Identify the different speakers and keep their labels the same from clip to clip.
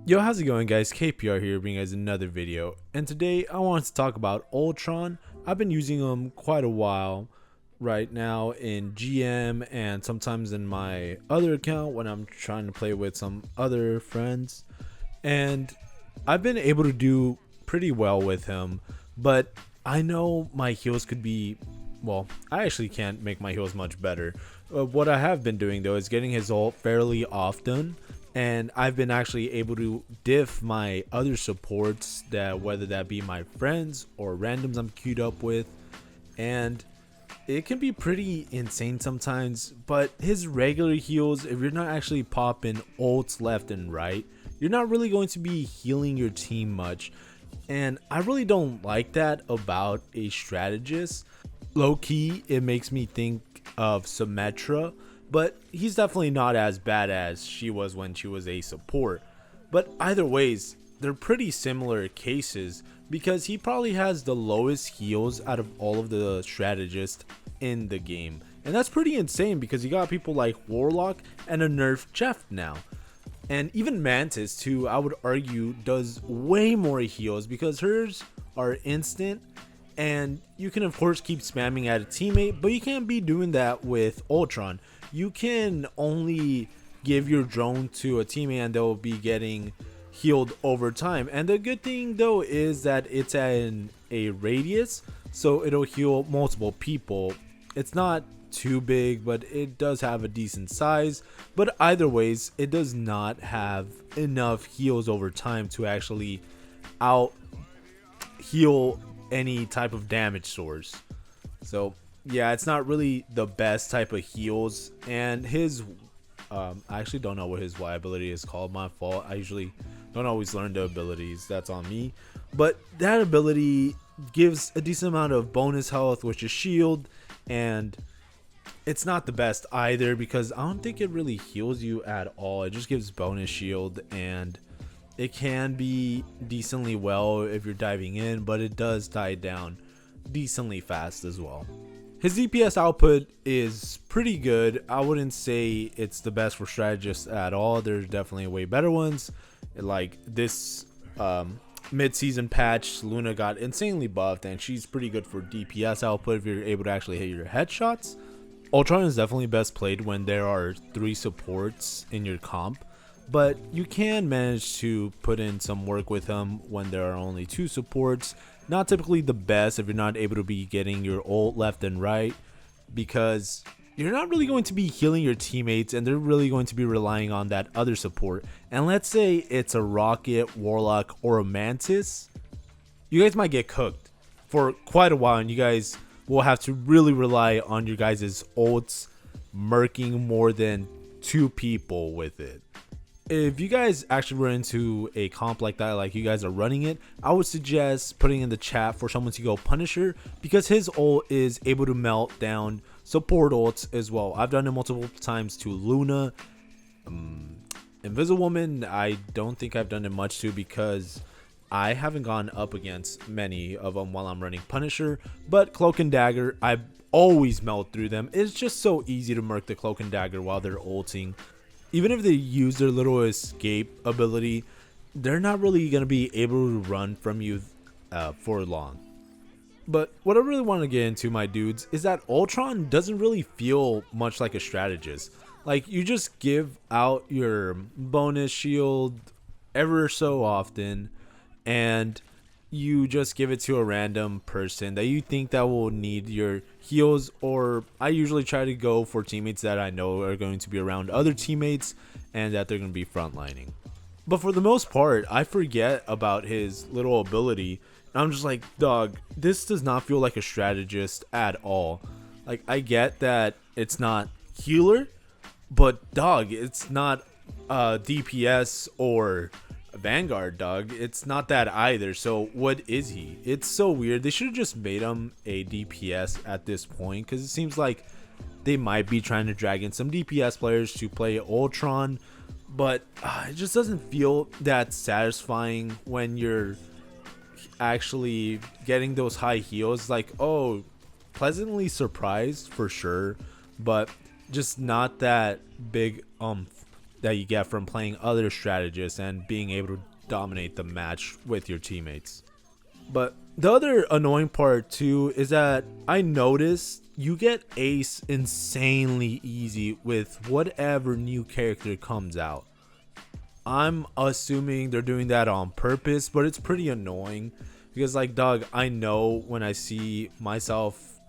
Speaker 1: Yo, how's it going, guys? KPR here, bringing you guys another video. And today I wanted to talk about Ultron. I've been using him quite a while right now in GM and sometimes in my other account when I'm trying to play with some other friends. And I've been able to do pretty well with him, but I know my heals could be, well, I actually can't make my heals much better. What I have been doing though is getting his ult fairly often, and I've been actually able to diff my other supports, that whether that be my friends or randoms I'm queued up with, and it can be pretty insane sometimes. But his regular heals, if you're not actually popping ults left and right, you're not really going to be healing your team much, and I really don't like that about a strategist. Low key, it makes me think of Symmetra, but he's definitely not as bad as she was when she was a support. But either ways, they're pretty similar cases because he probably has the lowest heals out of all of the strategists in the game. And that's pretty insane because you got people like Warlock and a nerf Jeff now. And even Mantis, too, I would argue does way more heals because hers are instant, and you can of course keep spamming at a teammate, but you can't be doing that with Ultron. You can only give your drone to a teammate and they'll be getting healed over time. And the good thing though is that it's in a radius, so it'll heal multiple people. It's not too big, but it does have a decent size. But either ways, it does not have enough heals over time to actually out heal any type of damage source. So yeah, it's not really the best type of heals. And his I actually don't know what his Y ability is called. My fault. I usually don't always learn the abilities. That's on me. But that ability gives a decent amount of bonus health, which is shield, and it's not the best either because I don't think it really heals you at all. It just gives bonus shield, and it can be decently well if you're diving in, but it does die down decently fast as well. His DPS output is pretty good. I wouldn't say it's the best for strategists at all. There's definitely way better ones. Like this mid-season patch, Luna got insanely buffed, and she's pretty good for DPS output if you're able to actually hit your headshots. Ultron is definitely best played when there are 3 supports in your comp, but you can manage to put in some work with him when there are only 2 supports. Not typically the best if you're not able to be getting your ult left and right, because you're not really going to be healing your teammates and they're really going to be relying on that other support. And let's say it's a Rocket, Warlock, or a Mantis, you guys might get cooked for quite a while, and you guys will have to really rely on your guys' ults murking more than 2 people with it. If you guys actually run into a comp like that, like you guys are running it, I would suggest putting in the chat for someone to go Punisher, because his ult is able to melt down support ults as well. I've done it multiple times to Luna. Invisible Woman, I don't think I've done it much to because I haven't gone up against many of them while I'm running Punisher. But Cloak and Dagger, I always melt through them. It's just so easy to murk the Cloak and Dagger while they're ulting. Even if they use their little escape ability, they're not really going to be able to run from you for long. But what I really want to get into, my dudes, is that Ultron doesn't really feel much like a strategist. Like, you just give out your bonus shield ever so often, and you just give it to a random person that you think that will need your heals. Or I usually try to go for teammates that I know are going to be around other teammates and that they're going to be frontlining. But for the most part, I forget about his little ability, and I'm just like, dog, this does not feel like a strategist at all. Like, I get that it's not healer, but dog, it's not DPS or Vanguard, dog. It's not that either. So what is he? It's so weird. They should have just made him a DPS at this point, because it seems like they might be trying to drag in some DPS players to play Ultron, but it just doesn't feel that satisfying when you're actually getting those high heals. Like, oh, pleasantly surprised for sure, but just not that big that you get from playing other strategists and being able to dominate the match with your teammates. But the other annoying part too is that I noticed you get ace insanely easy with whatever new character comes out. I'm assuming they're doing that on purpose, but it's pretty annoying because, like, dog, I know when I see myself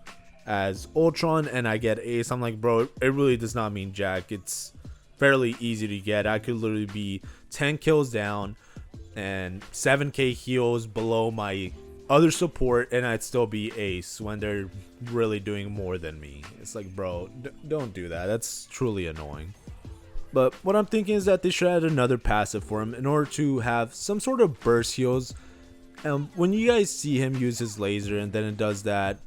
Speaker 1: as Ultron and I get ace, I'm like, bro, it really does not mean jack. It's fairly easy to get. I could literally be 10 kills down and 7k heals below my other support and I'd still be ace when they're really doing more than me. It's like, bro, don't do that. That's truly annoying. But what I'm thinking is that they should add another passive for him in order to have some sort of burst heals. When you guys see him use his laser and then it does that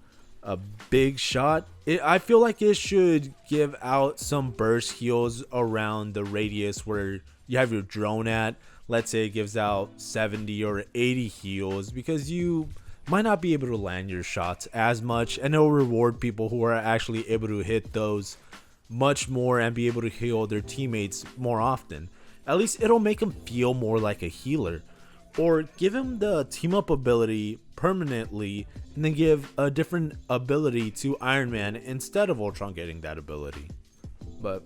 Speaker 1: a big shot, I feel like it should give out some burst heals around the radius where you have your drone at. Let's say it gives out 70 or 80 heals, because you might not be able to land your shots as much, and it'll reward people who are actually able to hit those much more and be able to heal their teammates more often. At least it'll make him feel more like a healer, or give him the team up ability permanently and then give a different ability to Iron Man instead of Ultron getting that ability. But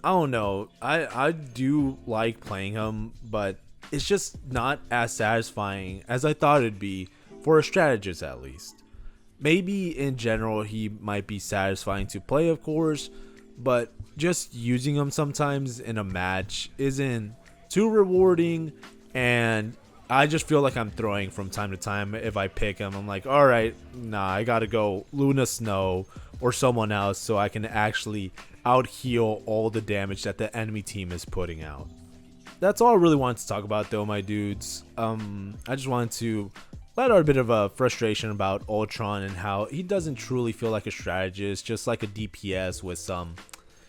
Speaker 1: I don't know, I do like playing him, but it's just not as satisfying as I thought it'd be for a strategist at least. Maybe in general he might be satisfying to play, of course, but just using him sometimes in a match isn't too rewarding, and I just feel like I'm throwing from time to time. If I pick him, I'm like, all right, nah, I gotta go Luna Snow or someone else so I can actually out heal all the damage that the enemy team is putting out. That's all I really wanted to talk about though, my dudes. I just wanted to let out a bit of a frustration about Ultron and how he doesn't truly feel like a strategist, just like a DPS with some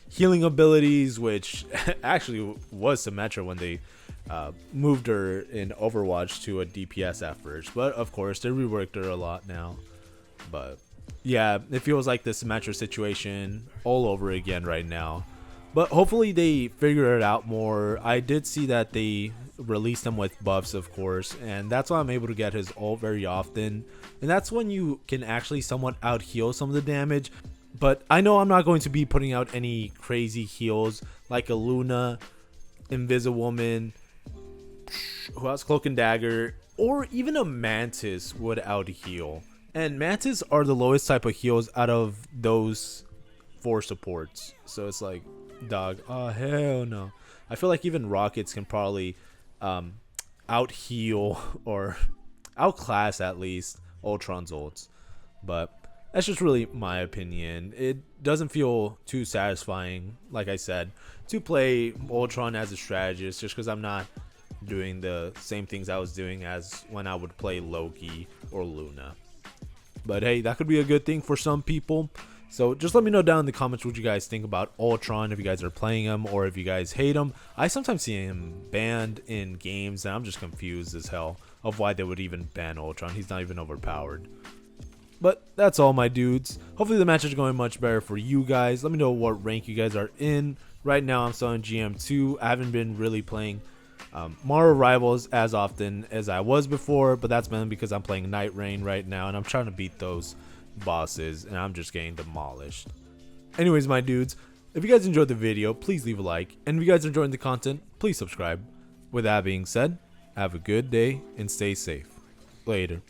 Speaker 1: healing abilities, which actually was Symmetra when they moved her in Overwatch to a DPS at first. But of course, they reworked her a lot now. But yeah, it feels like the Symmetra situation all over again right now. But hopefully they figure it out more. I did see that they released him with buffs, of course, and that's why I'm able to get his ult very often. And that's when you can actually somewhat out heal some of the damage. But I know I'm not going to be putting out any crazy heals like a Luna, Invisiwoman, who else, Cloak and Dagger, or even a Mantis would out heal. And Mantis are the lowest type of heals out of those 4 supports. So it's like, dog, oh hell no. I feel like even Rockets can probably out heal or outclass at least Ultron's ults. But that's just really my opinion. It doesn't feel too satisfying, like I said, to play Ultron as a strategist, just because I'm not doing the same things I was doing as when I would play Loki or Luna. But hey, that could be a good thing for some people. So just let me know down in the comments what you guys think about Ultron, if you guys are playing him or if you guys hate him. I sometimes see him banned in games and I'm just confused as hell of why they would even ban Ultron. He's not even overpowered. But that's all, my dudes. Hopefully the matches are going much better for you guys. Let me know what rank you guys are in. Right now I'm still in GM2. I haven't been really playing Marvel Rivals as often as I was before, but that's mainly because I'm playing Night Rain right now and I'm trying to beat those bosses and I'm just getting demolished. Anyways, my dudes, if you guys enjoyed the video, please leave a like, and if you guys are enjoying the content, please subscribe. With that being said, have a good day and stay safe. Later.